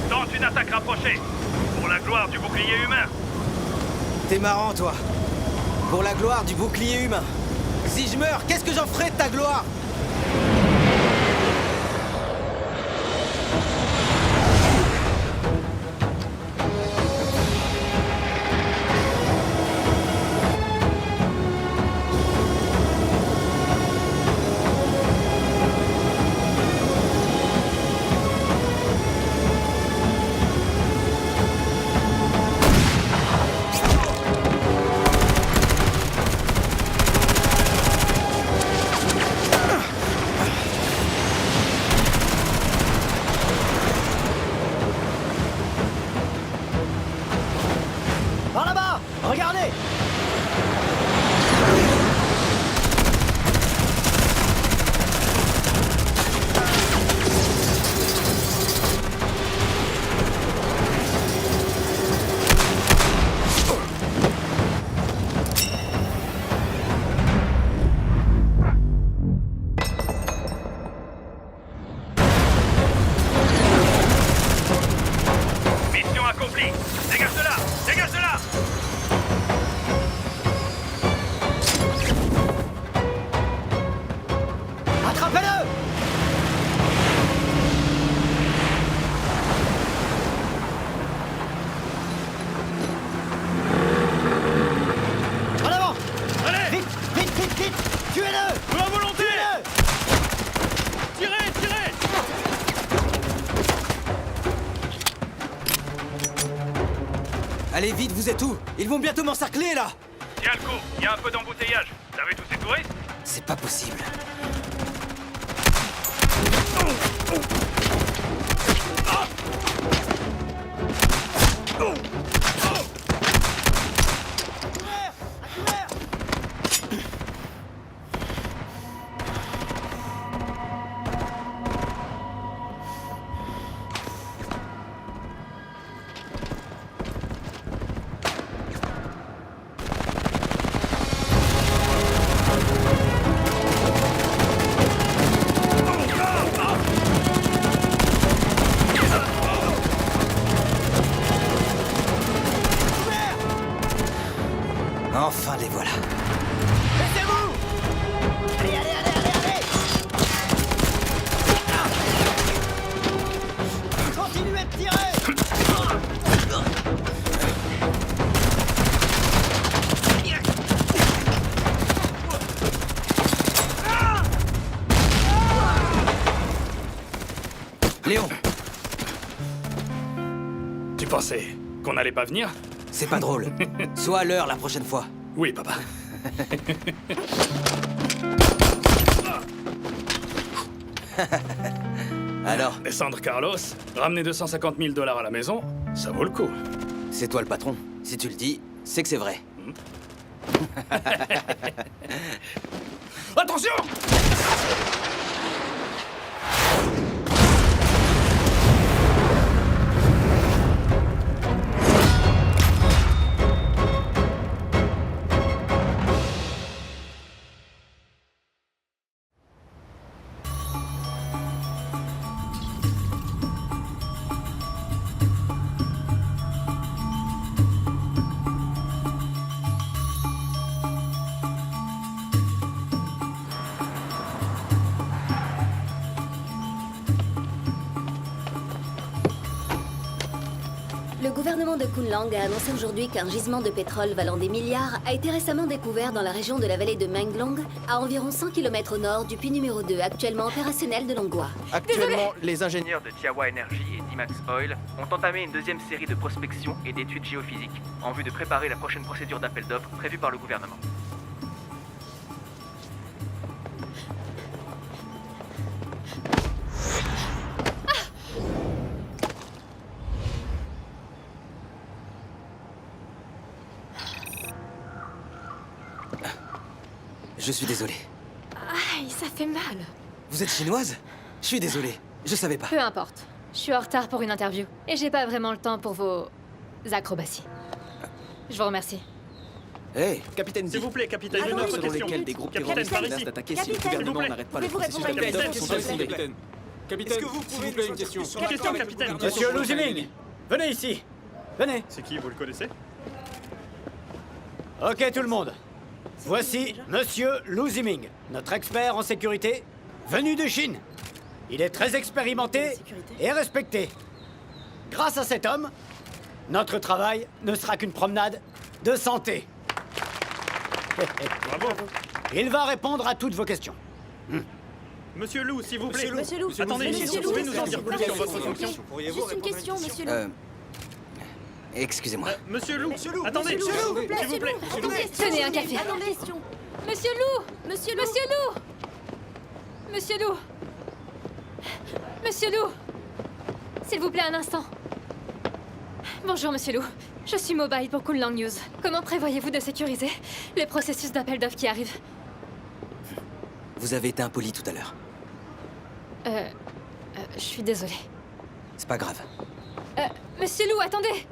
Tente une attaque rapprochée. Pour la gloire du bouclier humain. T'es marrant, toi. Pour la gloire du bouclier humain. Si je meurs, qu'est-ce que j'en ferai de ta gloire? Par là-bas! Regardez! Mission accomplie. Dégage de là. Dégage de là. Attrapez-le! En avant! Allez. Vite, vite, vite, vite! Tuez-le! À volonté. Tuez-le! Tirez, tirez. Allez, vite, vous êtes où? Ils vont bientôt m'encercler, là! Tiens le coup. Il y a un peu d'embouteillage. Vous avez tous ces touristes? C'est pas possible. Couvert! À couvert! Enfin, les voilà. Laissez-vous! Allez, allez, allez, allez, allez! Continuez de tirer! Léon, Tu pensais qu'on n'allait pas venir? c'est pas drôle. Sois à l'heure la prochaine fois. Oui, papa. Alors, Descendre Carlos, ramener 250 000 $ à la maison, ça vaut le coup. c'est toi le patron. Si tu le dis, c'est que c'est vrai. Attention! Le gouvernement de Kunlang a annoncé aujourd'hui qu'un gisement de pétrole valant des milliards a été récemment découvert dans la région de la vallée de Menglong, à environ 100 km au nord du puits numéro 2, actuellement opérationnel de Longwa. Actuellement, les ingénieurs de Tiawa Energy et d'Imax Oil ont entamé une deuxième série de prospection et d'études géophysiques en vue de préparer la prochaine procédure d'appel d'offres prévue par le gouvernement. Je suis désolé. Aïe, ça fait mal. Vous êtes chinoise? Je suis désolé. Je savais pas. Peu importe. Je suis en retard pour une interview. Et j'ai pas vraiment le temps pour vos acrobaties. Je vous remercie. Hey, Capitaine, S'il vous plaît, capitaine, Allons, une autre vite. selon question. lesquels des groupes Capitaine, terroristes par menacent ici. d'attaquer si le Capitaine, gouvernement s'il vous n'arrête pas le Pouvez-vous processus répondre à une d'appel question, d'offres s'il vous sur plaît. le fond. Capitaine, s'il vous plaît, une question. Une question, capitaine. Monsieur Lou Ziming, venez ici. Venez. C'est qui, vous le connaissez? Ok, tout le monde. Voici Monsieur Lou Ziming, notre expert en sécurité, venu de Chine. Il est très expérimenté et respecté. Grâce à cet homme, notre travail ne sera qu'une promenade de santé. Bravo. Il va répondre à toutes vos questions. Monsieur Lou, s'il vous plaît. Monsieur Lou, Attendez, Monsieur vous pouvez Lou, nous en dire plus sur votre fonction? Juste une question, Monsieur Lou. Excusez-moi. Monsieur Lou, attendez, Monsieur Lou, s'il vous plaît. attendez, Tenez un café. Attendez, Monsieur Lou! Monsieur Lou. Monsieur Lou! Monsieur Lou! Monsieur Lou! S'il vous plaît, un instant. Bonjour, Monsieur Lou. Je suis mobile pour Kunlun News. Comment prévoyez-vous de sécuriser le processus d'appel d'offres qui arrive? Vous avez été impoli tout à l'heure. Je suis désolée. C'est pas grave. Monsieur Lou, attendez!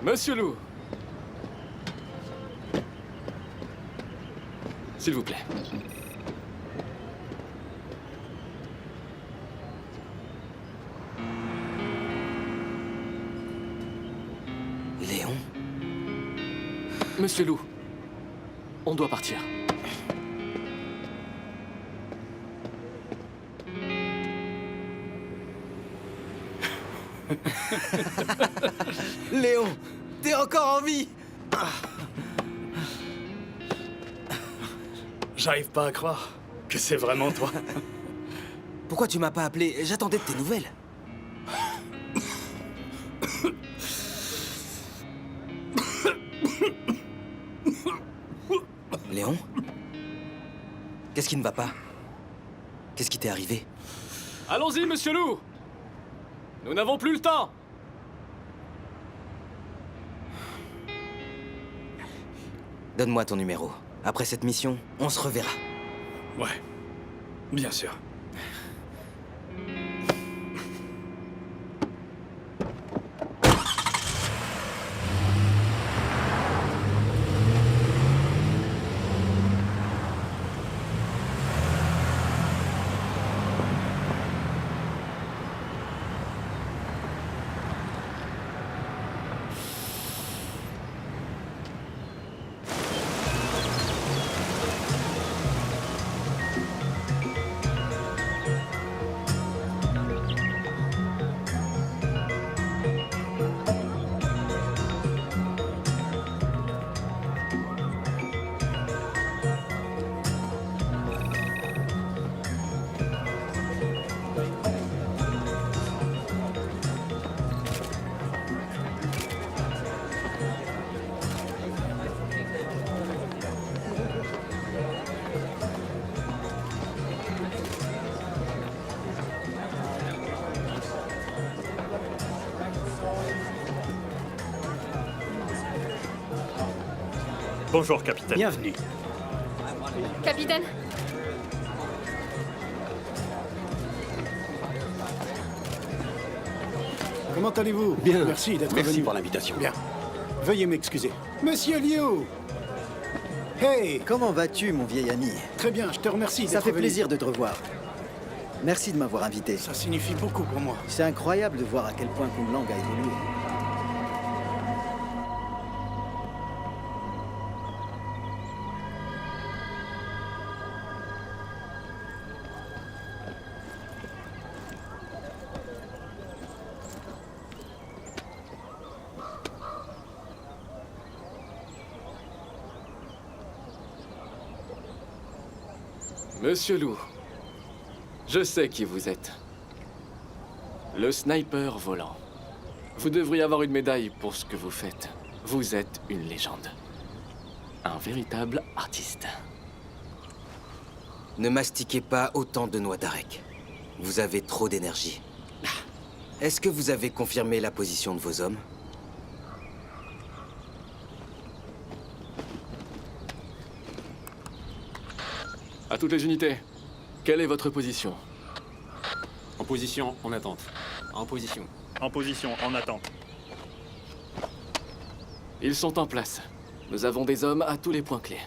Monsieur Lou. S'il vous plaît. Léon? Monsieur Lou, on doit partir. Léon, t'es encore en vie? J'arrive pas à croire que c'est vraiment toi. Pourquoi tu m'as pas appelé? J'attendais de tes nouvelles. Léon? Qu'est-ce qui ne va pas? Qu'est-ce qui t'est arrivé? Allons-y, monsieur Lou. Nous n'avons plus le temps. Donne-moi ton numéro. Après cette mission, on se reverra. Ouais, bien sûr. Bonjour, capitaine. Bienvenue. Capitaine? Comment allez-vous? Bien. Merci d'être Merci venu. pour l'invitation. Bien. Veuillez m'excuser. Monsieur Liu! Hey! Comment vas-tu, mon vieil ami? Très bien, je te remercie Ça d'être fait venu. plaisir de te revoir. Merci de m'avoir invité. Ça signifie beaucoup pour moi. C'est incroyable de voir à quel point Kunlun a évolué. Monsieur Lou, je sais qui vous êtes. Le sniper volant. Vous devriez avoir une médaille pour ce que vous faites. Vous êtes une légende. Un véritable artiste. Ne mastiquez pas autant de noix d'arec. Vous avez trop d'énergie. Est-ce que vous avez confirmé la position de vos hommes? À toutes les unités, quelle est votre position? En position, en attente. En position. En position, en attente. Ils sont en place. Nous avons des hommes à tous les points clés.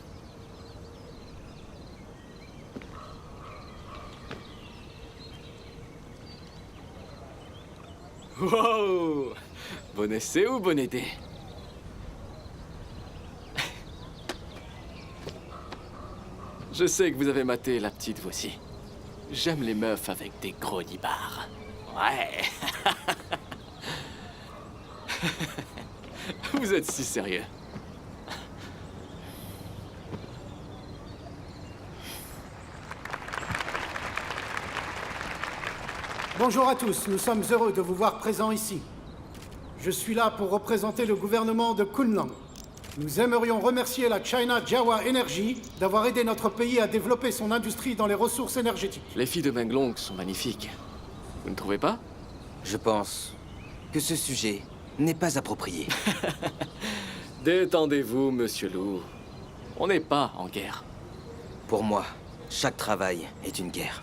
Wow! Bon essai ou bonne idée? Je sais que vous avez maté la petite vous aussi. J'aime les meufs avec des gros nibards. Ouais. Vous êtes si sérieux. Bonjour à tous, nous sommes heureux de vous voir présents ici. Je suis là pour représenter le gouvernement de Kunlun. Nous aimerions remercier la China Jawa Energy d'avoir aidé notre pays à développer son industrie dans les ressources énergétiques. Les filles de Menglong sont magnifiques. Vous ne trouvez pas? Je pense que ce sujet n'est pas approprié. Détendez-vous, monsieur Lou. On n'est pas en guerre. Pour moi, chaque travail est une guerre.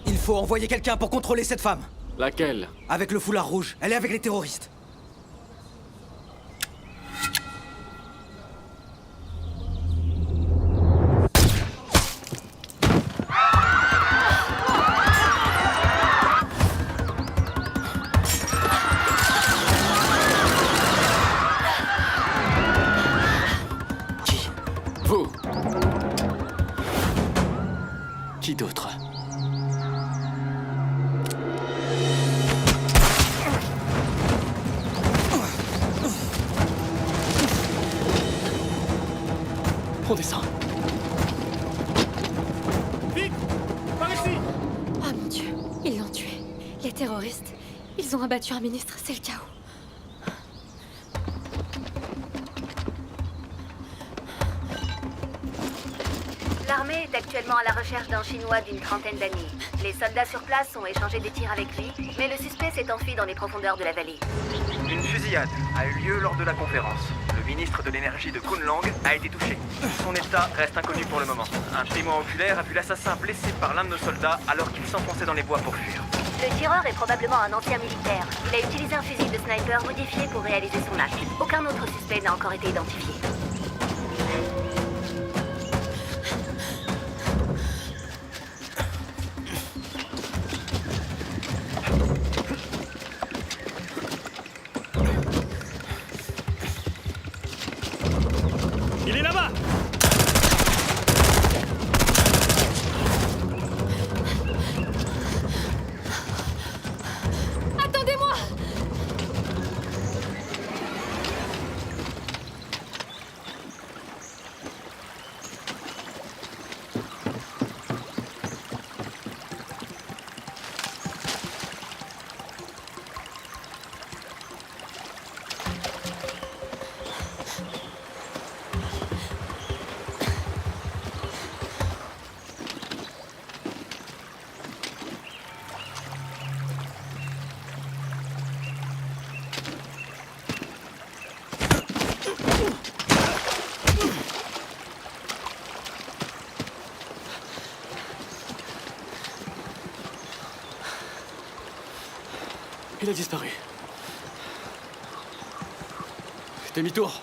Il faut envoyer quelqu'un pour contrôler cette femme. Laquelle? Avec le foulard rouge, elle est avec les terroristes. Qui? Vous. Qui d'autre? On descend. Vite! Par ici! Oh mon Dieu, ils l'ont tué. Les terroristes, ils ont abattu un ministre, c'est le chaos. L'armée est actuellement à la recherche d'un Chinois d'une trentaine d'années. Les soldats sur place ont échangé des tirs avec lui, mais le suspect s'est enfui dans les profondeurs de la vallée. Une fusillade a eu lieu lors de la conférence. Le ministre de l'énergie de Kunlun a été touché. Son état reste inconnu pour le moment. Un témoin oculaire a vu l'assassin blessé par l'un de nos soldats alors qu'il s'enfonçait dans les bois pour fuir. Le tireur est probablement un ancien militaire. Il a utilisé un fusil de sniper modifié pour réaliser son acte. Aucun autre suspect n'a encore été identifié. Il est là-bas! Attendez-moi! Il a disparu. Demi-tour.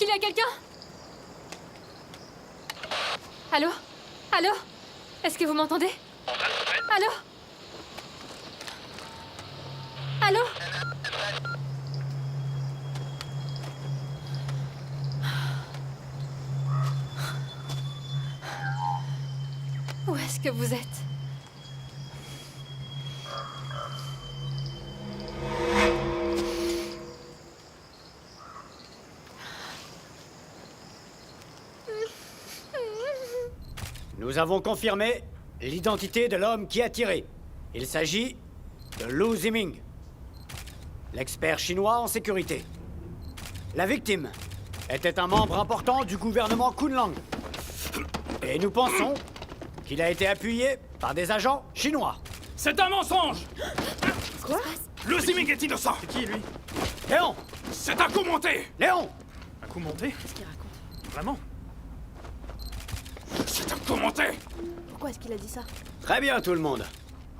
qu'il y a quelqu'un? Allô? Allô? Est-ce que vous m'entendez? Allô? Allô? Où est-ce que vous êtes? Nous avons confirmé l'identité de l'homme qui a tiré. Il s'agit de Lu Ziming, l'expert chinois en sécurité. La victime était un membre important du gouvernement Kunlang. Et nous pensons qu'il a été appuyé par des agents chinois. C'est un mensonge! Quoi? Le Ziming est innocent! C'est qui, lui? Léon! C'est un coup monté! Léon! Un coup monté? Qu'est-ce qu'il raconte? Vraiment? C'est un coup monté! Pourquoi est-ce qu'il a dit ça? Très bien, tout le monde.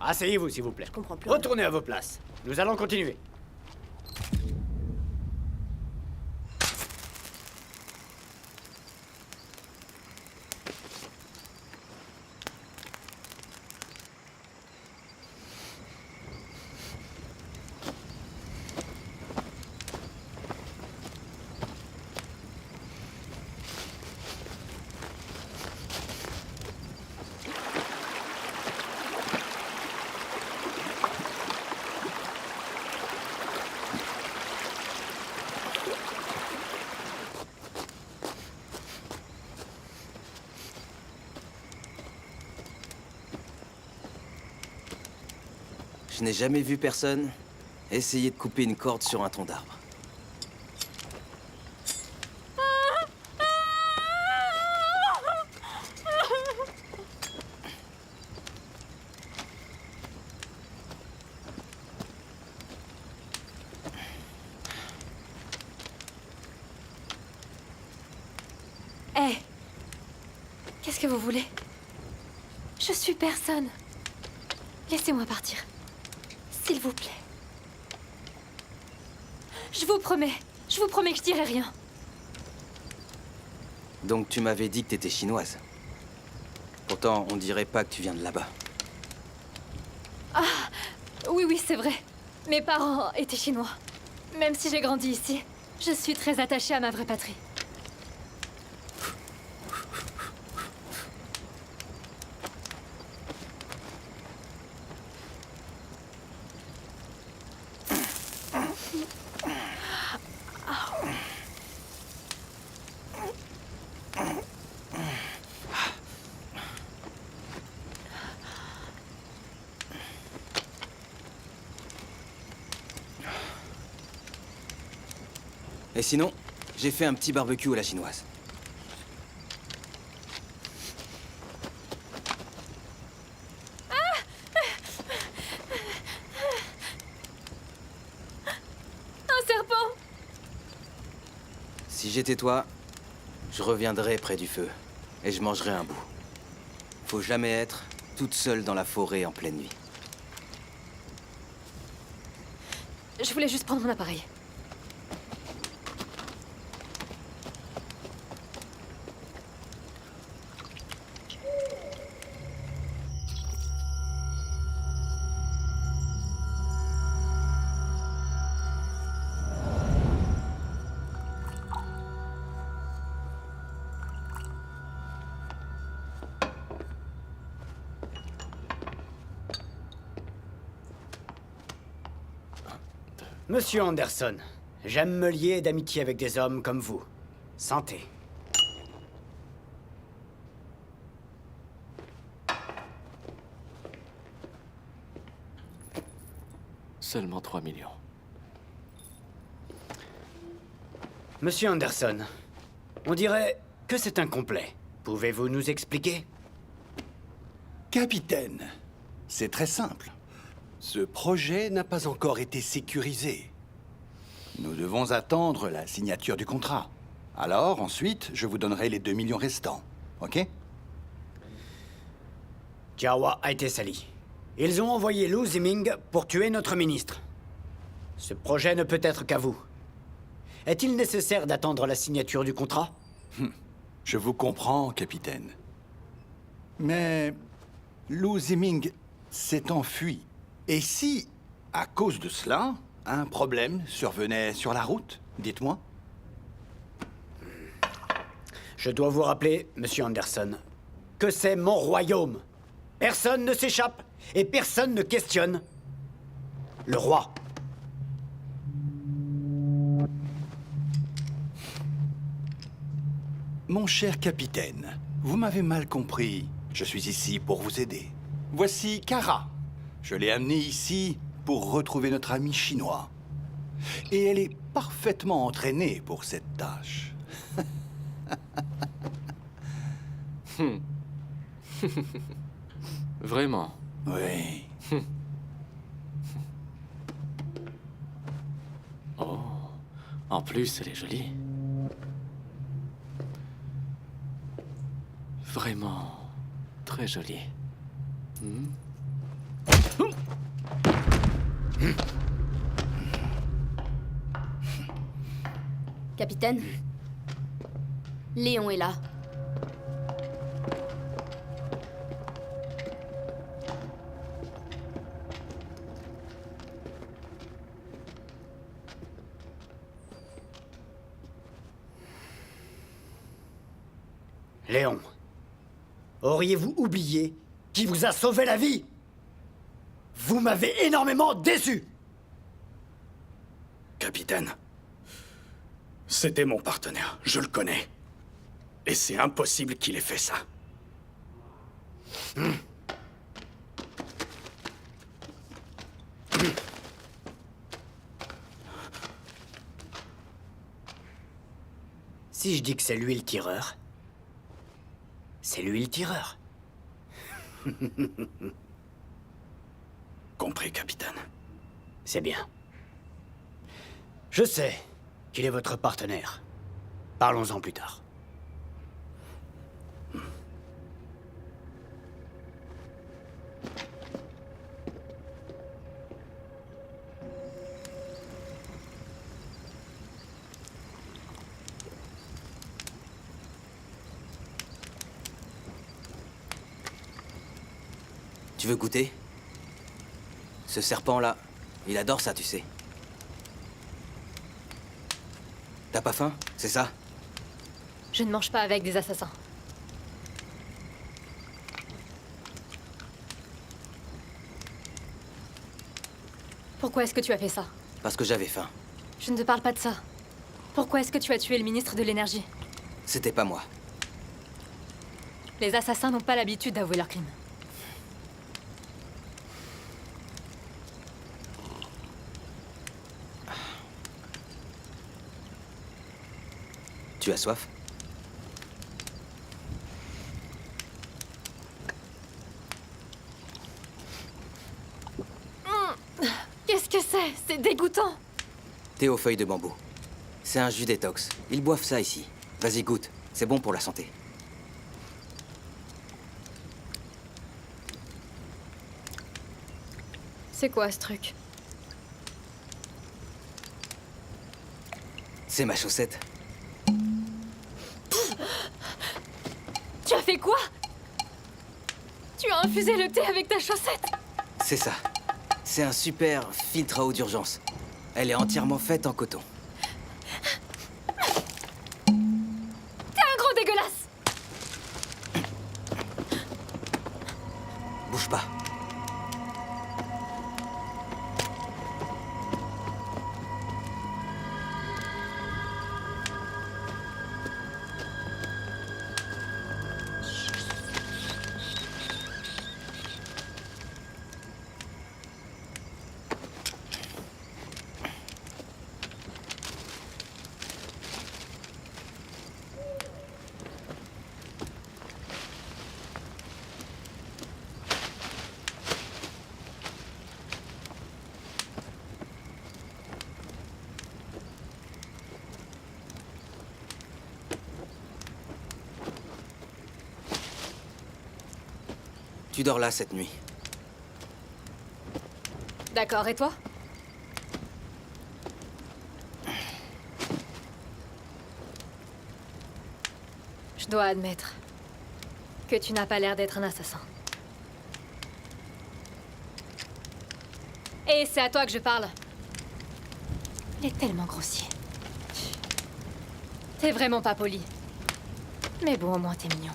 Asseyez-vous, s'il vous plaît. Je comprends plus. Retournez à vos places. Nous allons continuer. Je n'ai jamais vu personne essayer de couper une corde sur un tronc d'arbre. Hé! Qu'est-ce que vous voulez? Je suis personne. Laissez-moi partir. S'il vous plaît. Je vous promets que je dirai rien. Donc tu m'avais dit que t'étais chinoise. Pourtant, on dirait pas que tu viens de là-bas. Oui, c'est vrai. Mes parents étaient chinois. Même si j'ai grandi ici, je suis très attachée à ma vraie patrie. Et sinon, j'ai fait un petit barbecue à la chinoise. Un serpent! Si j'étais toi, je reviendrais près du feu et je mangerais un bout. Faut jamais être toute seule dans la forêt en pleine nuit. Je voulais juste prendre mon appareil. Monsieur Anderson, j'aime me lier d'amitié avec des hommes comme vous. Santé. Seulement 3 millions. Monsieur Anderson, on dirait que c'est incomplet. Pouvez-vous nous expliquer? Capitaine, c'est très simple. Ce projet n'a pas encore été sécurisé. Nous devons attendre la signature du contrat. Alors, ensuite, je vous donnerai les 2 millions restants. OK? Jawa a été sali. Ils ont envoyé Lu Ziming pour tuer notre ministre. Ce projet ne peut être qu'à vous. Est-il nécessaire d'attendre la signature du contrat? Je vous comprends, capitaine. Mais Lou Ziming s'est enfui. Et si, à cause de cela, un problème survenait sur la route? Dites-moi. Je dois vous rappeler, monsieur Anderson, que c'est mon royaume. Personne ne s'échappe et personne ne questionne le roi. Mon cher capitaine, vous m'avez mal compris. Je suis ici pour vous aider. Voici Kara. Je l'ai amenée ici pour retrouver notre ami chinois. Et elle est parfaitement entraînée pour cette tâche. Vraiment? Oui. Oh, en plus, elle est jolie. Vraiment très jolie. Capitaine, Léon est là. Léon, auriez-vous oublié qui vous a sauvé la vie? Vous m'avez énormément déçu! Capitaine, c'était mon partenaire, je le connais. Et c'est impossible qu'il ait fait ça. Si je dis que c'est lui le tireur, c'est lui le tireur. Compris, capitaine. C'est bien. Je sais qu'il est votre partenaire. Parlons-en plus tard. Tu veux goûter? Ce serpent-là, il adore ça, tu sais. T'as pas faim, c'est ça? Je ne mange pas avec des assassins. Pourquoi est-ce que tu as fait ça? Parce que j'avais faim. Je ne te parle pas de ça. Pourquoi est-ce que tu as tué le ministre de l'Énergie? C'était pas moi. Les assassins n'ont pas l'habitude d'avouer leurs crimes. Tu as soif? Qu'est-ce que c'est? C'est dégoûtant. Thé aux feuilles de bambou. C'est un jus détox. Ils boivent ça ici. Vas-y, goûte. C'est bon pour la santé. C'est quoi ce truc? C'est ma chaussette. Tu as fait quoi? Tu as infusé le thé avec ta chaussette? C'est ça. C'est un super filtre à eau d'urgence. Elle est entièrement faite en coton. T'es un gros dégueulasse! Bouge pas. Tu dors là cette nuit. D'accord, et toi? Je dois admettre que tu n'as pas l'air d'être un assassin. Et c'est à toi que je parle. Il est tellement grossier. T'es vraiment pas poli. Mais bon, au moins t'es mignon.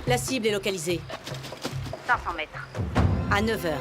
La cible est localisée. 500 mètres. À 9 heures.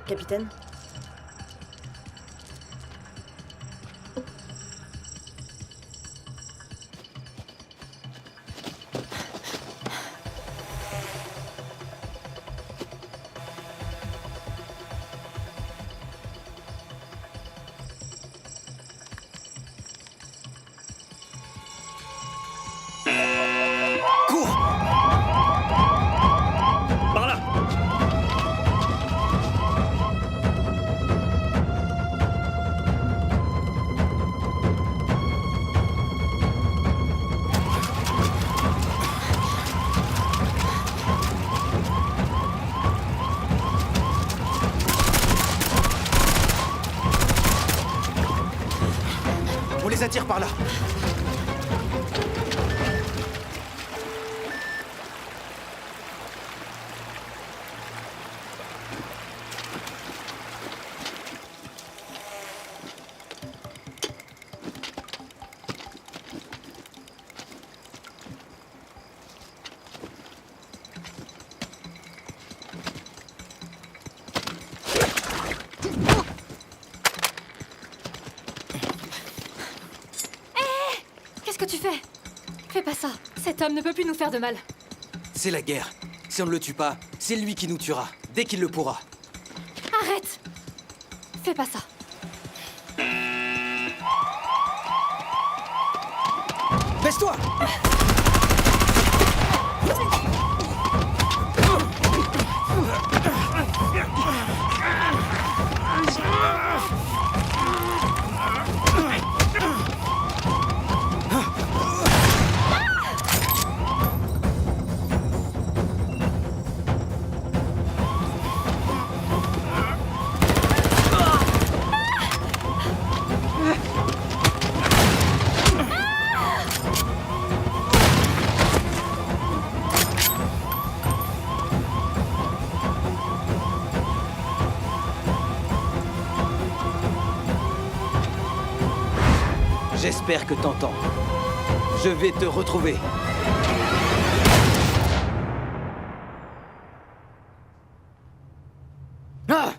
Capitaine? On les attire par là. Qu'est-ce que tu fais? Fais pas ça. Cet homme ne peut plus nous faire de mal. C'est la guerre. Si on ne le tue pas, c'est lui qui nous tuera, dès qu'il le pourra. Arrête! Fais pas ça. Baisse-toi! J'espère que t'entends. Je vais te retrouver. Ah!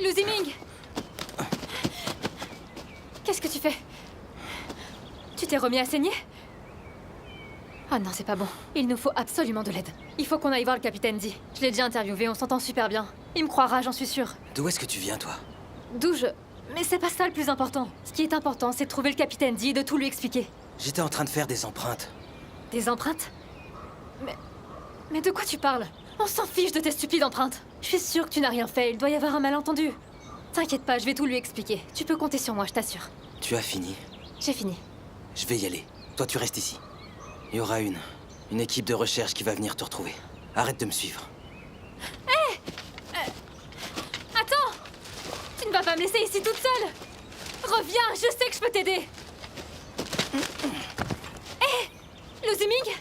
Lu Ziming! Qu'est-ce que tu fais? Tu t'es remis à saigner? Oh non, c'est pas bon. Il nous faut absolument de l'aide. Il faut qu'on aille voir le capitaine D. Je l'ai déjà interviewé, on s'entend super bien. Il me croira, j'en suis sûre. D'où est-ce que tu viens, toi? D'où je... Mais c'est pas ça le plus important. Ce qui est important, c'est de trouver le capitaine D et de tout lui expliquer. J'étais en train de faire des empreintes. Des empreintes? Mais de quoi tu parles? On s'en fiche de tes stupides empreintes. Je suis sûre que tu n'as rien fait, il doit y avoir un malentendu. T'inquiète pas, je vais tout lui expliquer. Tu peux compter sur moi, je t'assure. Tu as fini? J'ai fini. Je vais y aller. Toi, tu restes ici. Il y aura une équipe de recherche qui va venir te retrouver. Arrête de me suivre. Hé! Attends! Tu ne vas pas me laisser ici toute seule! Reviens, je sais que je peux t'aider! Hé! Lu Ziming!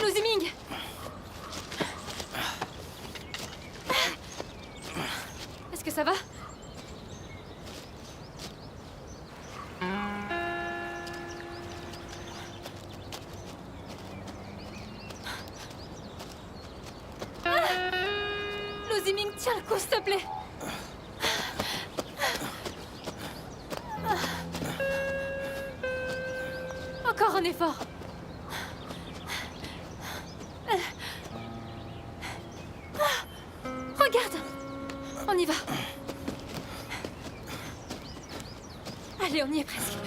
Lu Ziming! Est-ce que ça va? Lu Ziming, tiens le coup, s'il te plaît! Encore un effort! Regarde! On y va! Allez, on y est presque.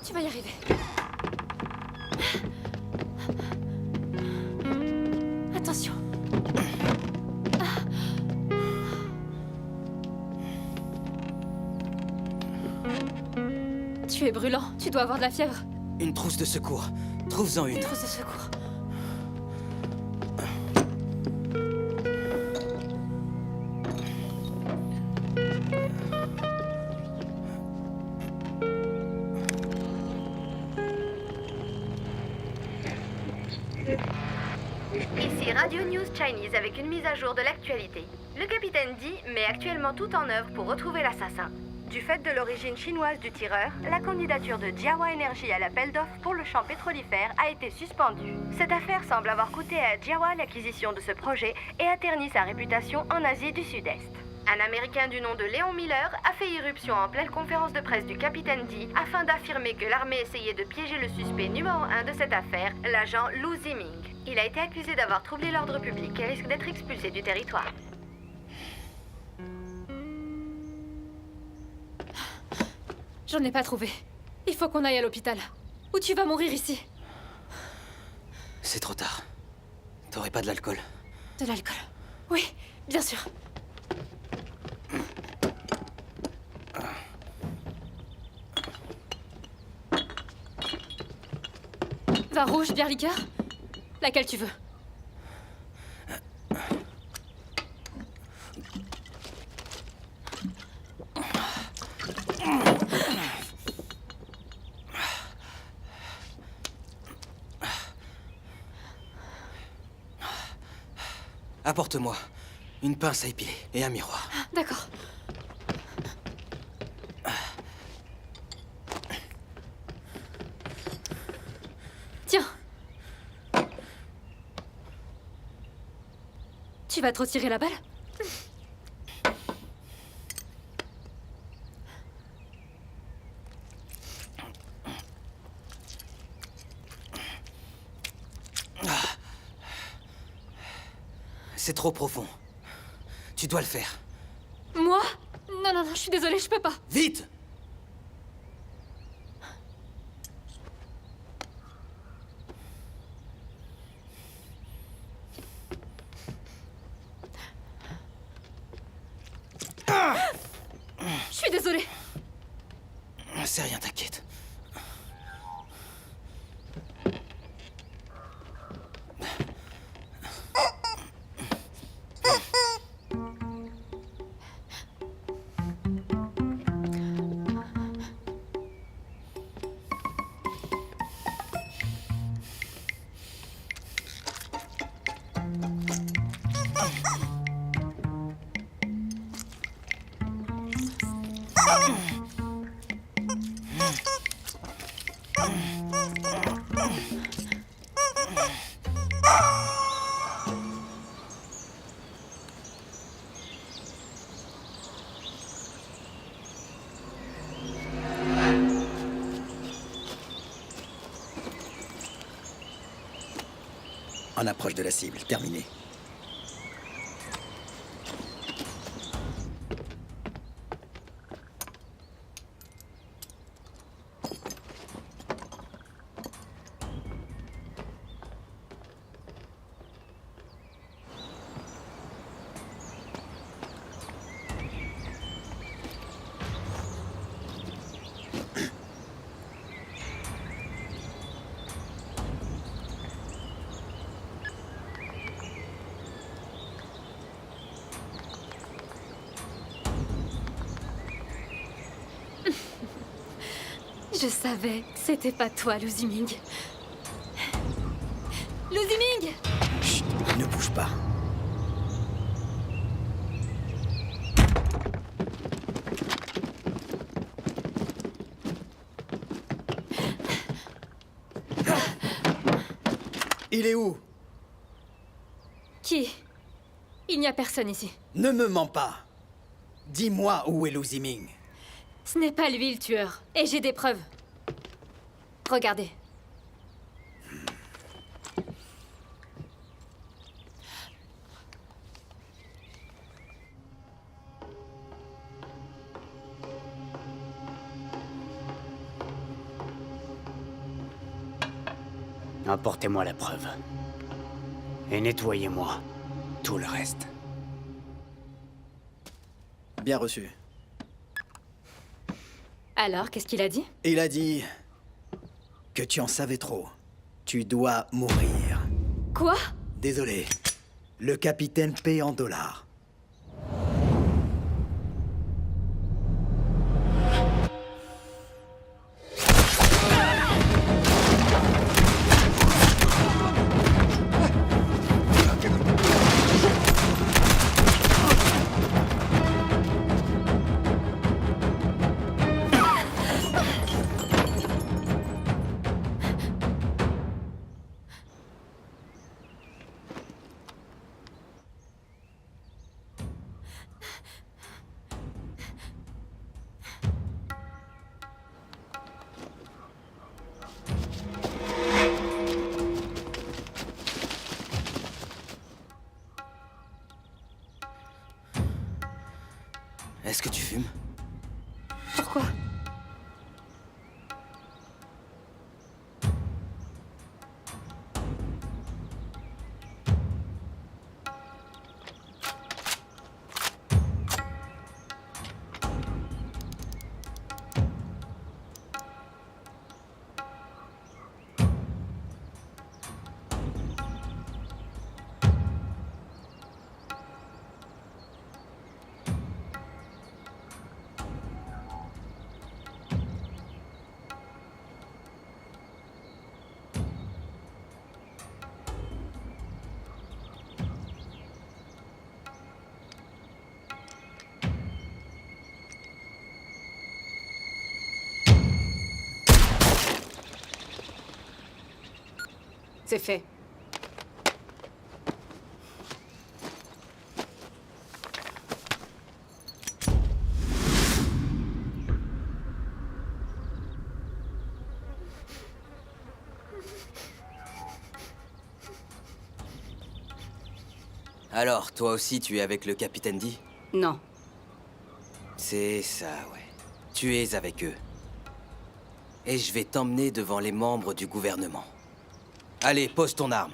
Tu vas y arriver. Attention. Tu es brûlant. Tu dois avoir de la fièvre. Une trousse de secours. Trouve-en une. Une trousse de secours. Ici Radio News Chinese avec une mise à jour de l'actualité. Le capitaine D met actuellement tout en œuvre pour retrouver l'assassin. Du fait de l'origine chinoise du tireur, la candidature de Jiawa Energy à l'appel d'offres pour le champ pétrolifère a été suspendue. Cette affaire semble avoir coûté à Jiawa l'acquisition de ce projet et a terni sa réputation en Asie du Sud-Est. Un Américain du nom de Léon Miller a fait irruption en pleine conférence de presse du capitaine D afin d'affirmer que l'armée essayait de piéger le suspect numéro 1 de cette affaire, l'agent Lu Ziming. Il a été accusé d'avoir troublé l'ordre public et risque d'être expulsé du territoire. J'en ai pas trouvé. Il faut qu'on aille à l'hôpital. Ou tu vas mourir ici. C'est trop tard. T'aurais pas de l'alcool? De l'alcool? Oui, bien sûr. Vin rouge, bière liqueur? Laquelle tu veux? Apporte-moi une pince à épiler et un miroir. D'accord. Tiens. Tu vas te retirer la balle? C'est trop profond. Tu dois le faire. Moi? Non, non, non, je suis désolée, je peux pas. Vite! C'est rien, t'inquiète. On approche de la cible. Terminé. Je savais que c'était pas toi, Lu Ziming. Lu Ziming! Chut, ne bouge pas. Il est où? Qui? Il n'y a personne ici. Ne me mens pas. Dis-moi où est Lu Ziming. Ce n'est pas lui le tueur. Et j'ai des preuves. Regardez. Apportez-moi la preuve. Et nettoyez-moi tout le reste. Bien reçu. Alors, qu'est-ce qu'il a dit? Il a dit que tu en savais trop. Tu dois mourir. Quoi? Désolé. Le capitaine paie en dollars. Est-ce que tu fumes? Pourquoi? C'est fait. Alors, toi aussi, tu es avec le capitaine D? Non. C'est ça, ouais. Tu es avec eux. Et je vais t'emmener devant les membres du gouvernement. Allez, pose ton arme.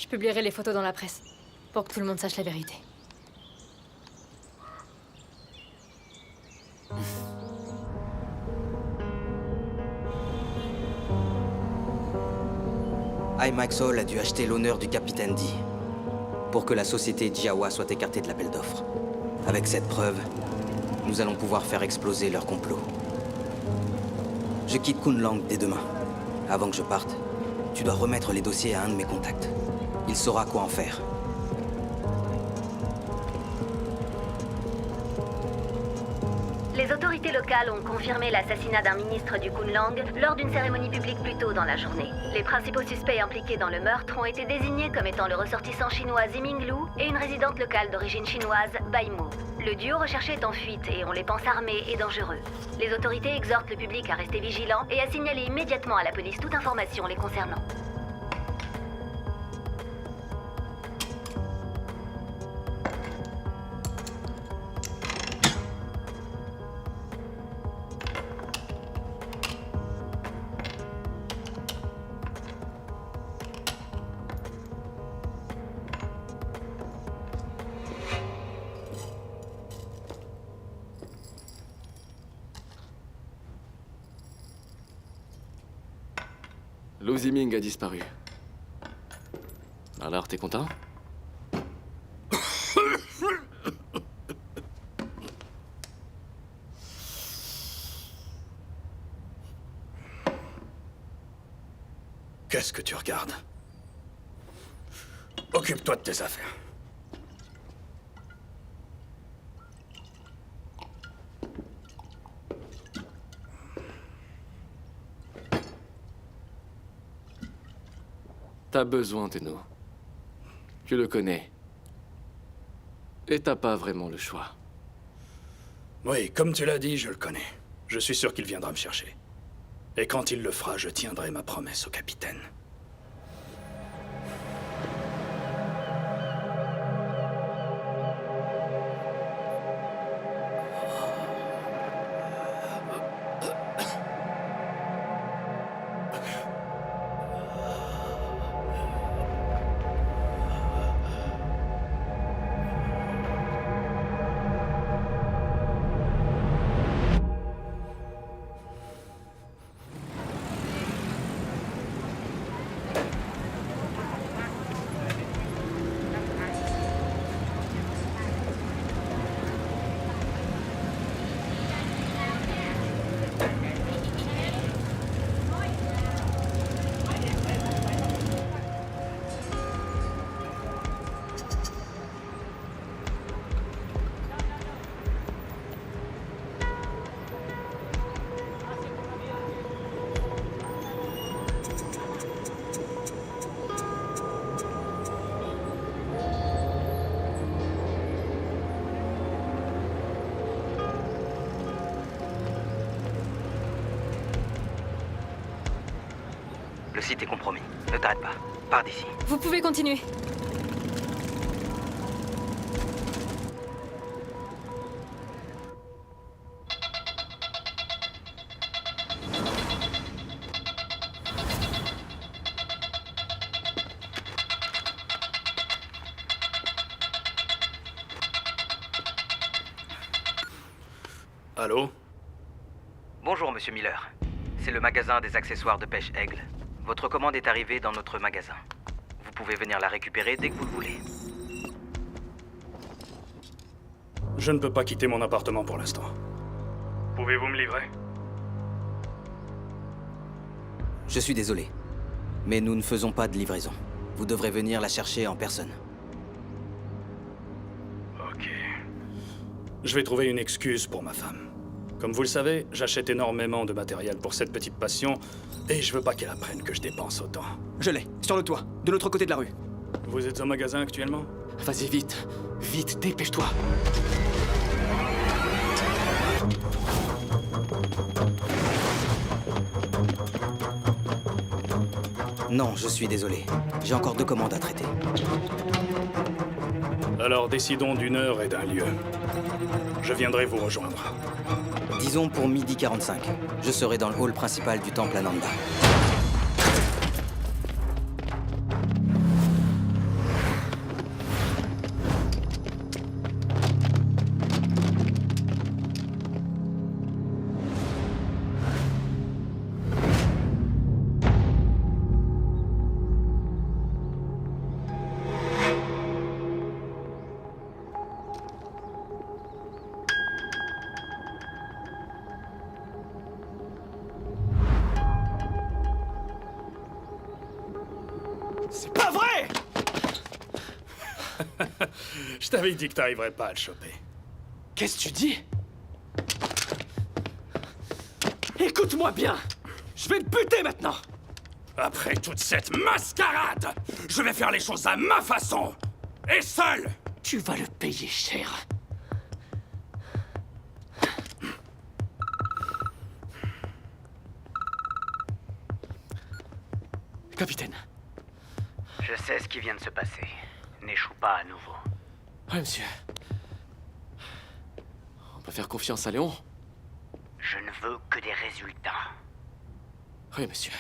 Je publierai les photos dans la presse, pour que tout le monde sache la vérité. Maxol a dû acheter l'honneur du capitaine D pour que la société Jawa soit écartée de l'appel d'offres. Avec cette preuve, nous allons pouvoir faire exploser leur complot. Je quitte Kunlang dès demain. Avant que je parte, tu dois remettre les dossiers à un de mes contacts. Il saura quoi en faire. Les autorités locales ont confirmé l'assassinat d'un ministre du Kunlang lors d'une cérémonie publique plus tôt dans la journée. Les principaux suspects impliqués dans le meurtre ont été désignés comme étant le ressortissant chinois Ziming Lu et une résidente locale d'origine chinoise, Bai Mu. Le duo recherché est en fuite et on les pense armés et dangereux. Les autorités exhortent le public à rester vigilant et à signaler immédiatement à la police toute information les concernant. Lu Ziming a disparu. Alors, t'es content? Qu'est-ce que tu regardes? Occupe-toi de tes affaires. T'as besoin de nous. Tu le connais. Et t'as pas vraiment le choix. Oui, comme tu l'as dit, je le connais. Je suis sûr qu'il viendra me chercher. Et quand il le fera, je tiendrai ma promesse au capitaine. Le site est compromis. Ne t'arrête pas. Pars d'ici. Vous pouvez continuer. Allô? Bonjour, Monsieur Miller. C'est le magasin des accessoires de pêche Aigle. Votre commande est arrivée dans notre magasin. Vous pouvez venir la récupérer dès que vous le voulez. Je ne peux pas quitter mon appartement pour l'instant. Pouvez-vous me livrer? Je suis désolé, mais nous ne faisons pas de livraison. Vous devrez venir la chercher en personne. Ok. Je vais trouver une excuse pour ma femme. Comme vous le savez, j'achète énormément de matériel pour cette petite passion, et je veux pas qu'elle apprenne que je dépense autant. Je l'ai, sur le toit, de l'autre côté de la rue. Vous êtes au magasin actuellement? Vas-y, vite. Vite, dépêche-toi. Non, je suis désolé. J'ai encore 2 commandes à traiter. Alors décidons d'une heure et d'un lieu. Je viendrai vous rejoindre. Disons pour 12h45. Je serai dans le hall principal du temple Ananda. C'est pas vrai! Je t'avais dit que t'arriverais pas à le choper. Qu'est-ce que tu dis? Écoute-moi bien! Je vais te buter maintenant! Après toute cette mascarade, je vais faire les choses à ma façon! Et seul! Tu vas le payer cher. Capitaine. Je sais ce qui vient de se passer. N'échoue pas à nouveau. Oui, monsieur. On peut faire confiance à Léon? Je ne veux que des résultats. Oui, monsieur.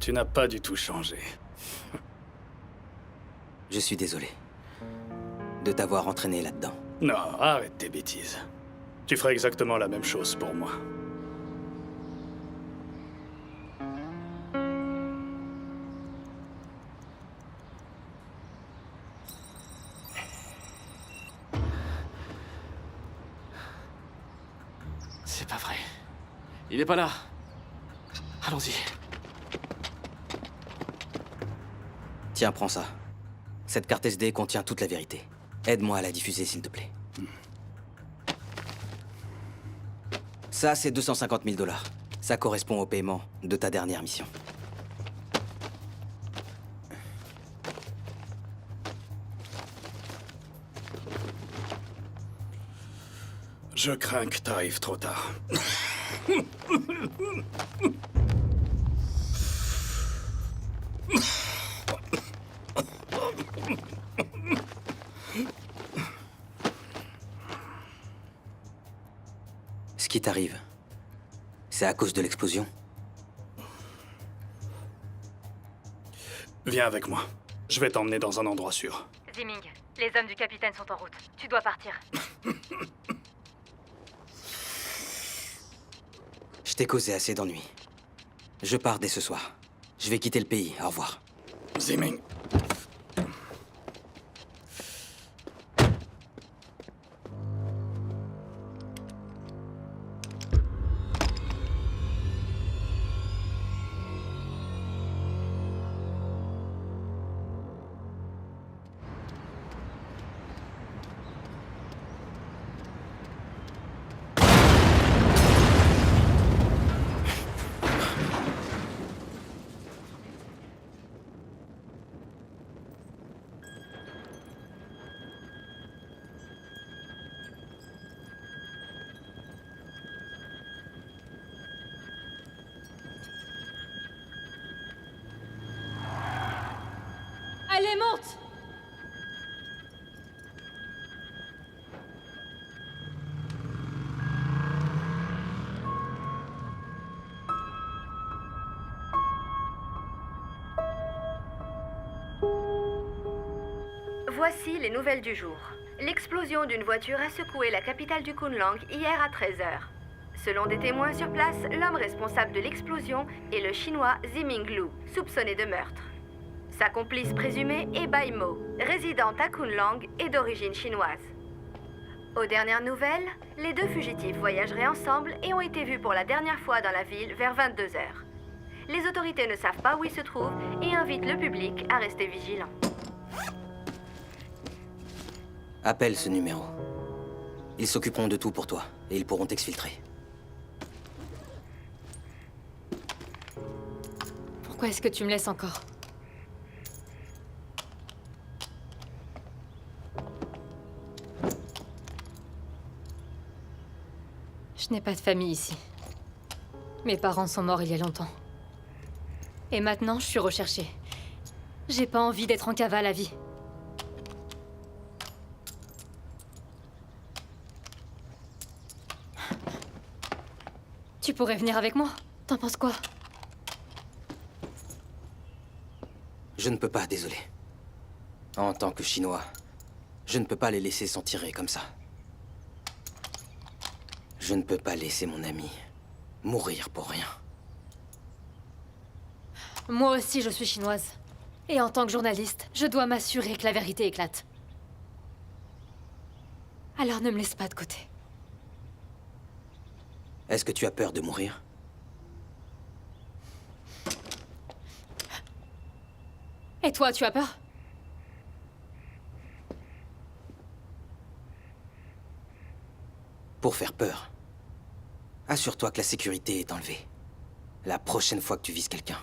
Tu n'as pas du tout changé. Je suis désolé de t'avoir entraîné là-dedans. Non, arrête tes bêtises. Tu ferais exactement la même chose pour moi. C'est pas vrai. Il est pas là. Allons-y. Tiens, prends ça. Cette carte SD contient toute la vérité. Aide-moi à la diffuser, s'il te plaît. Ça, c'est 250 000 $. Ça correspond au paiement de ta dernière mission. Je crains que t'arrives trop tard. Ce qui t'arrive, c'est à cause de l'explosion? Viens avec moi. Je vais t'emmener dans un endroit sûr. Ziming, les hommes du capitaine sont en route. Tu dois partir. Je t'ai causé assez d'ennuis. Je pars dès ce soir. Je vais quitter le pays. Au revoir. Ziming. Allez, monte! Voici les nouvelles du jour. L'explosion d'une voiture a secoué la capitale du Kunlun hier à 13h. Selon des témoins sur place, l'homme responsable de l'explosion est le chinois Ziming Lu, soupçonné de meurtre. Sa complice présumée est Bai Mo, résidente à Kunlang et d'origine chinoise. Aux dernières nouvelles, les deux fugitifs voyageraient ensemble et ont été vus pour la dernière fois dans la ville vers 22h. Les autorités ne savent pas où ils se trouvent et invitent le public à rester vigilant. Appelle ce numéro. Ils s'occuperont de tout pour toi et ils pourront t'exfiltrer. Pourquoi est-ce que tu me laisses encore? Je n'ai pas de famille ici. Mes parents sont morts il y a longtemps. Et maintenant, je suis recherchée. J'ai pas envie d'être en cavale à vie. Tu pourrais venir avec moi? T'en penses quoi? Je ne peux pas, désolé. En tant que Chinois, je ne peux pas les laisser s'en tirer comme ça. Je ne peux pas laisser mon ami mourir pour rien. Moi aussi, je suis chinoise. Et en tant que journaliste, je dois m'assurer que la vérité éclate. Alors ne me laisse pas de côté. Est-ce que tu as peur de mourir? Et toi, tu as peur? Pour faire peur, assure-toi que la sécurité est enlevée. La prochaine fois que tu vises quelqu'un.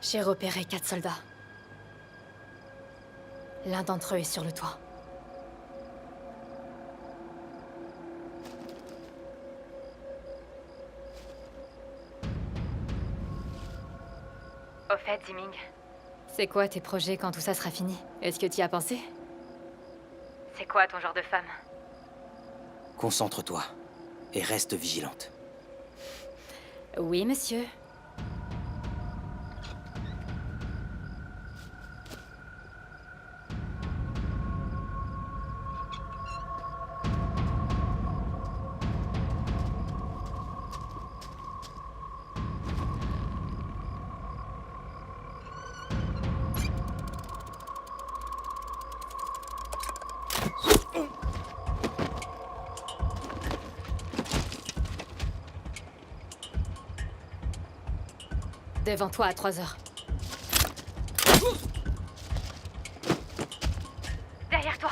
J'ai repéré 4 soldats. L'un d'entre eux est sur le toit. Au fait, Ziming, C'est quoi tes projets quand tout ça sera fini? Est-ce que tu y as pensé? c'est quoi ton genre de femme? Concentre-toi et reste vigilante. Oui, monsieur. Devant toi à 3 heures. Derrière toi.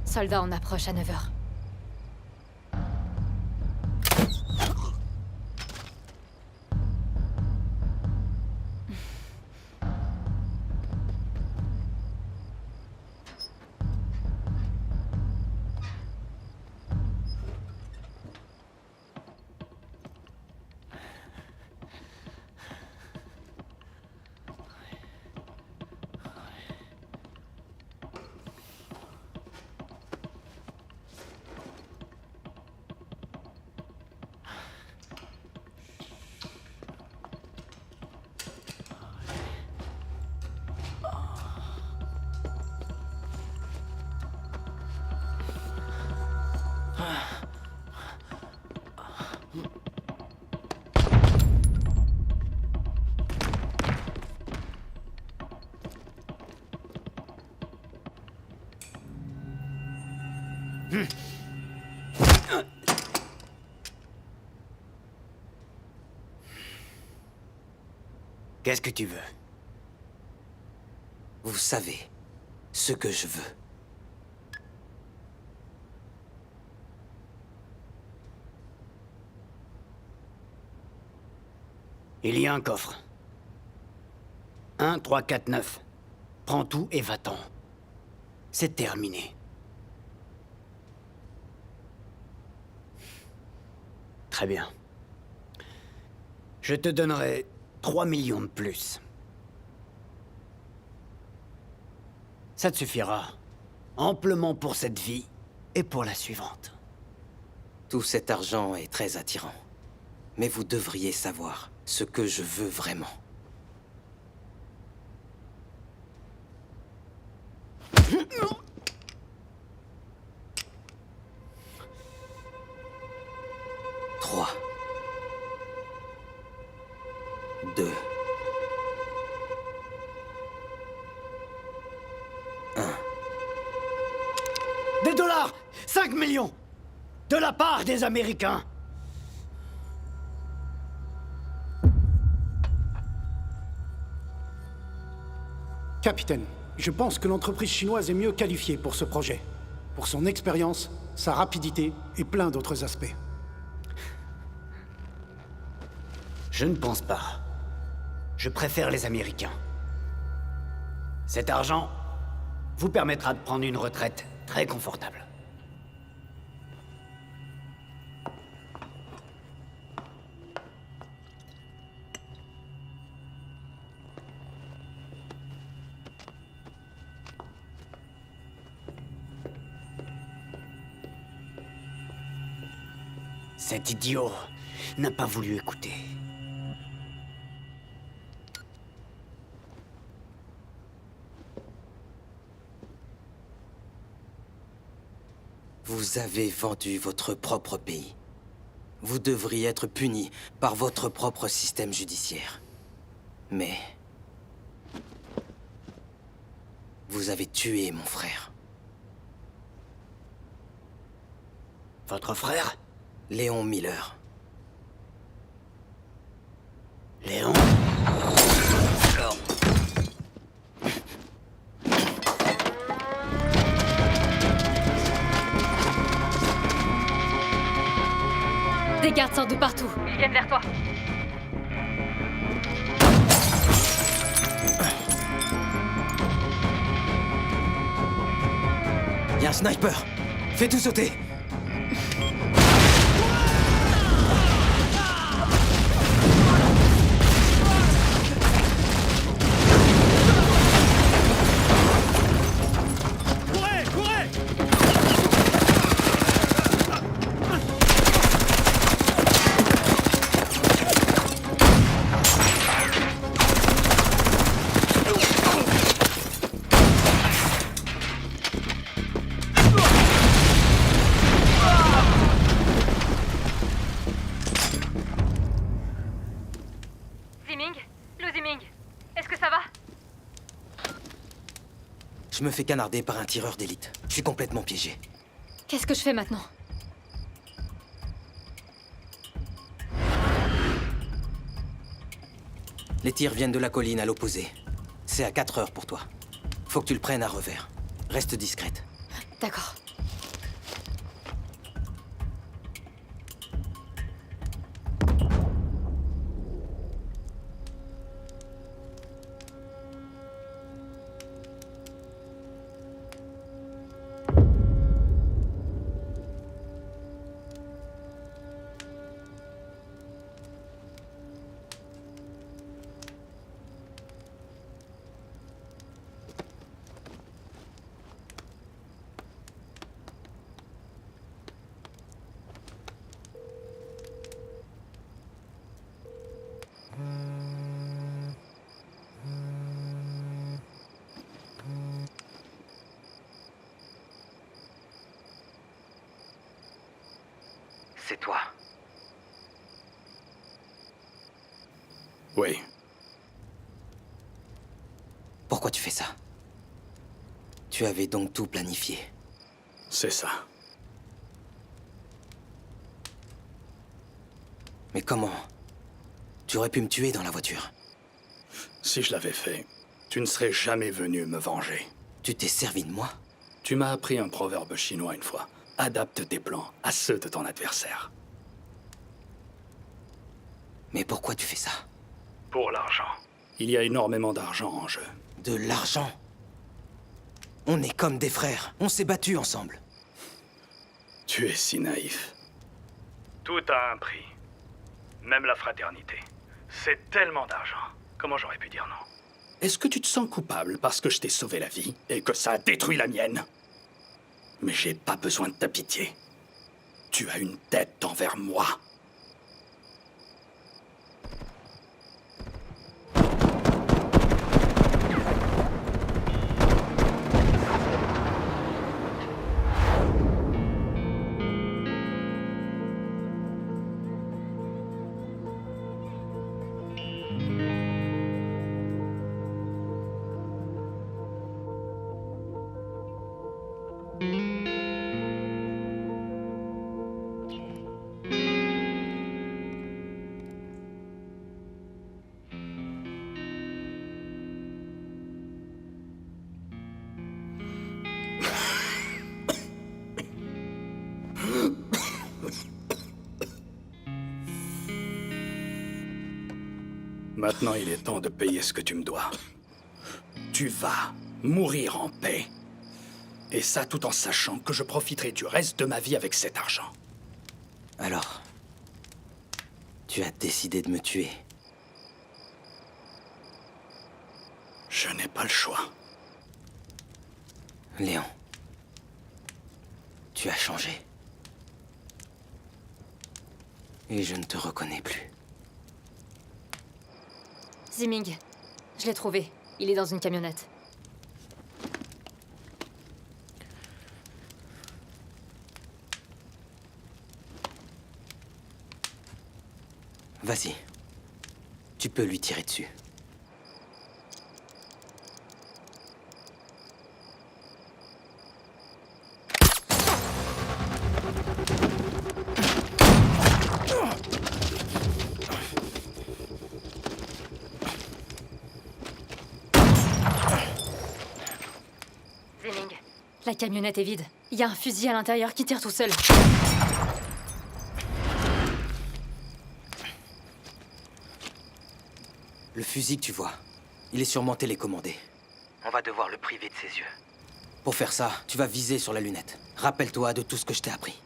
Soldat en approche à 9 heures. Qu'est-ce que tu veux? Vous savez ce que je veux. Il y a un coffre. 1, 3, 4, 9. Prends tout et va-t'en. C'est terminé. Très bien. Je te donnerai 3 millions de plus. Ça te suffira amplement pour cette vie et pour la suivante. Tout cet argent est très attirant. Mais vous devriez savoir ce que je veux vraiment. Trois. 2. 1. Des dollars! 5 millions! De la part des Américains! Capitaine, je pense que l'entreprise chinoise est mieux qualifiée pour ce projet. Pour son expérience, sa rapidité et plein d'autres aspects. Je ne pense pas. Je préfère les Américains. Cet argent vous permettra de prendre une retraite très confortable. Cet idiot n'a pas voulu écouter. Vous avez vendu votre propre pays. Vous devriez être puni par votre propre système judiciaire. Mais... vous avez tué mon frère. Votre frère? Léon Miller. Léon? Des gardes sortent de partout. Ils viennent vers toi. Il y a un sniper! Fais tout sauter! Je me fais canarder par un tireur d'élite. Je suis complètement piégé. Qu'est-ce que je fais maintenant? Les tirs viennent de la colline à l'opposé. C'est à 4 heures pour toi. Faut que tu le prennes à revers. Reste discrète. D'accord. C'est toi. Oui. Pourquoi tu fais ça? Tu avais donc tout planifié. C'est ça. Mais comment? Tu aurais pu me tuer dans la voiture. Si je l'avais fait, tu ne serais jamais venu me venger. Tu t'es servi de moi? Tu m'as appris un proverbe chinois une fois. Adapte tes plans à ceux de ton adversaire. Mais pourquoi tu fais ça? Pour l'argent. Il y a énormément d'argent en jeu. De l'argent? On est comme des frères. On s'est battus ensemble. Tu es si naïf. Tout a un prix. Même la fraternité. C'est tellement d'argent. Comment j'aurais pu dire non? Est-ce que tu te sens coupable parce que je t'ai sauvé la vie et que ça a détruit la mienne? Mais j'ai pas besoin de ta pitié. Tu as une dette envers moi. Maintenant, il est temps de payer ce que tu me dois. Tu vas mourir en paix. Et ça tout en sachant que je profiterai du reste de ma vie avec cet argent. Alors, tu as décidé de me tuer. Je n'ai pas le choix. Léon, tu as changé. Et je ne te reconnais plus. Ziming, je l'ai trouvé. Il est dans une camionnette. Vas-y. Tu peux lui tirer dessus. Ziming, la camionnette est vide. Il y a un fusil à l'intérieur qui tire tout seul. Le fusil que tu vois, il est sûrement télécommandé. On va devoir le priver de ses yeux. Pour faire ça, tu vas viser sur la lunette. Rappelle-toi de tout ce que je t'ai appris.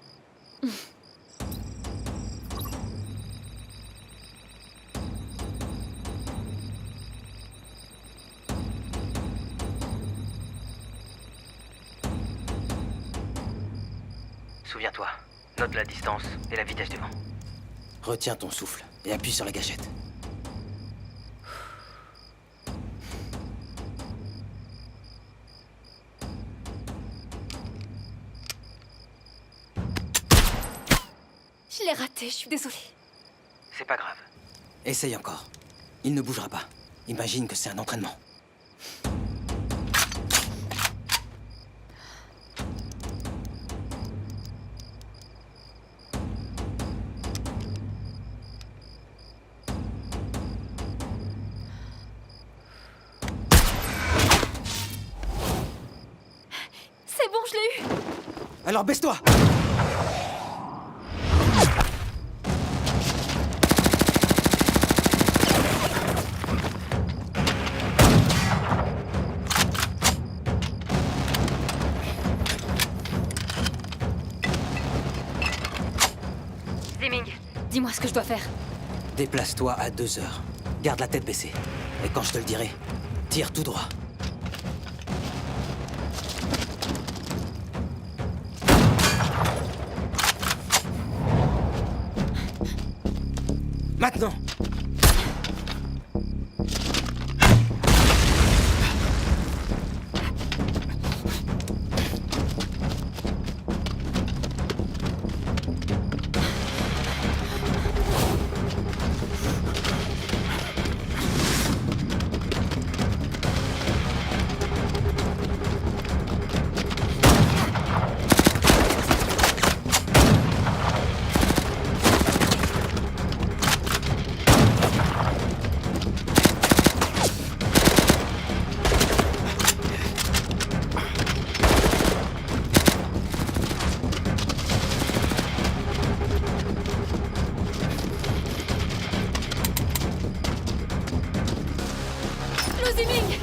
Souviens-toi, note la distance et la vitesse du vent. Retiens ton souffle et appuie sur la gâchette. Je l'ai raté, je suis désolée. C'est pas grave. Essaye encore. Il ne bougera pas. Imagine que c'est un entraînement. C'est bon, je l'ai eu. Alors baisse-toi! Ziming, dis-moi ce que je dois faire. Déplace-toi à 2 heures. Garde la tête baissée. Et quand je te le dirai, tire tout droit. Maintenant! Ziming!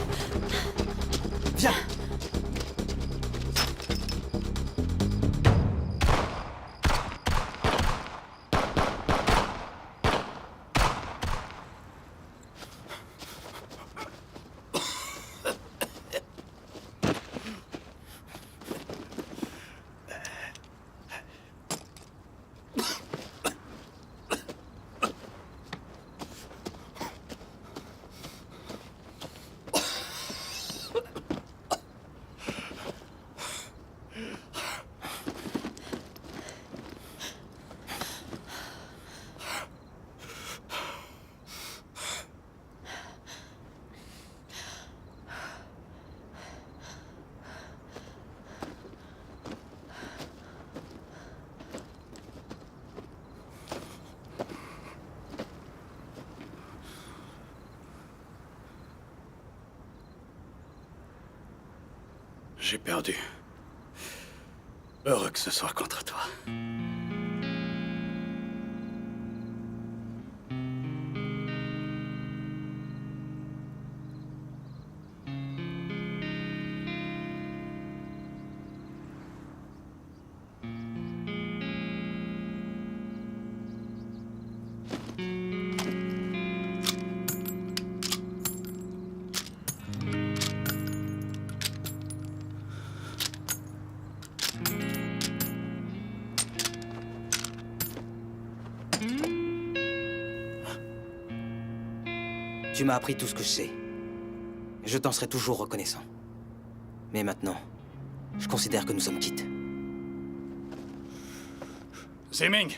Viens! J'ai perdu. Heureux que ce soit contre toi. Tu m'as appris tout ce que je sais. Je t'en serai toujours reconnaissant. Mais maintenant, je considère que nous sommes quittes. Ziming!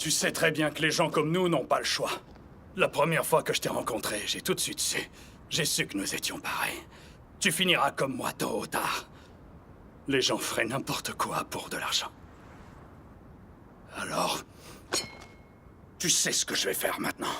Tu sais très bien que les gens comme nous n'ont pas le choix. La première fois que je t'ai rencontré, j'ai tout de suite su. J'ai su que nous étions pareils. Tu finiras comme moi tôt ou tard. Les gens feraient n'importe quoi pour de l'argent. Alors, tu sais ce que je vais faire maintenant.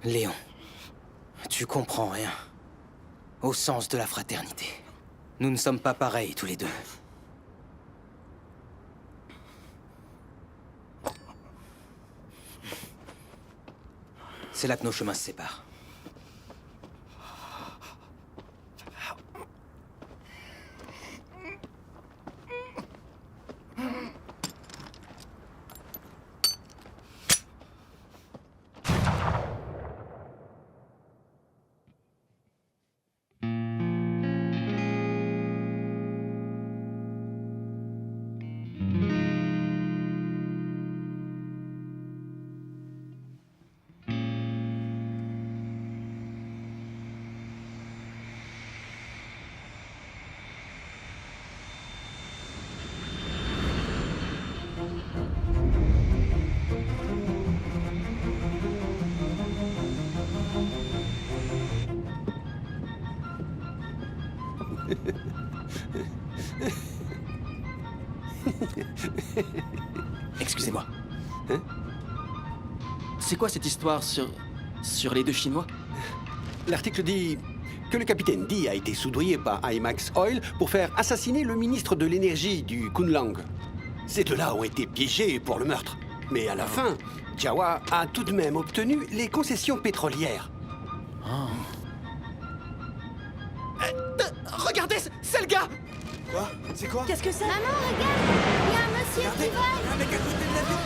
Léon, tu comprends rien. Au sens de la fraternité. Nous ne sommes pas pareils, tous les deux. C'est là que nos chemins se séparent. Excusez-moi. Hein? C'est quoi cette histoire sur les deux Chinois? L'article dit que le capitaine Di a été soudoyé par IMAX Oil pour faire assassiner le ministre de l'énergie du Kunlong. Ces deux-là ont été piégés pour le meurtre. Mais à la fin, Jawa a tout de même obtenu les concessions pétrolières. Oh. Regardez, c'est le gars! Quoi? C'est quoi? Qu'est-ce que c'est? Maman, regarde! Il y a un monsieur qui vole! Un mec à côté de l'avion!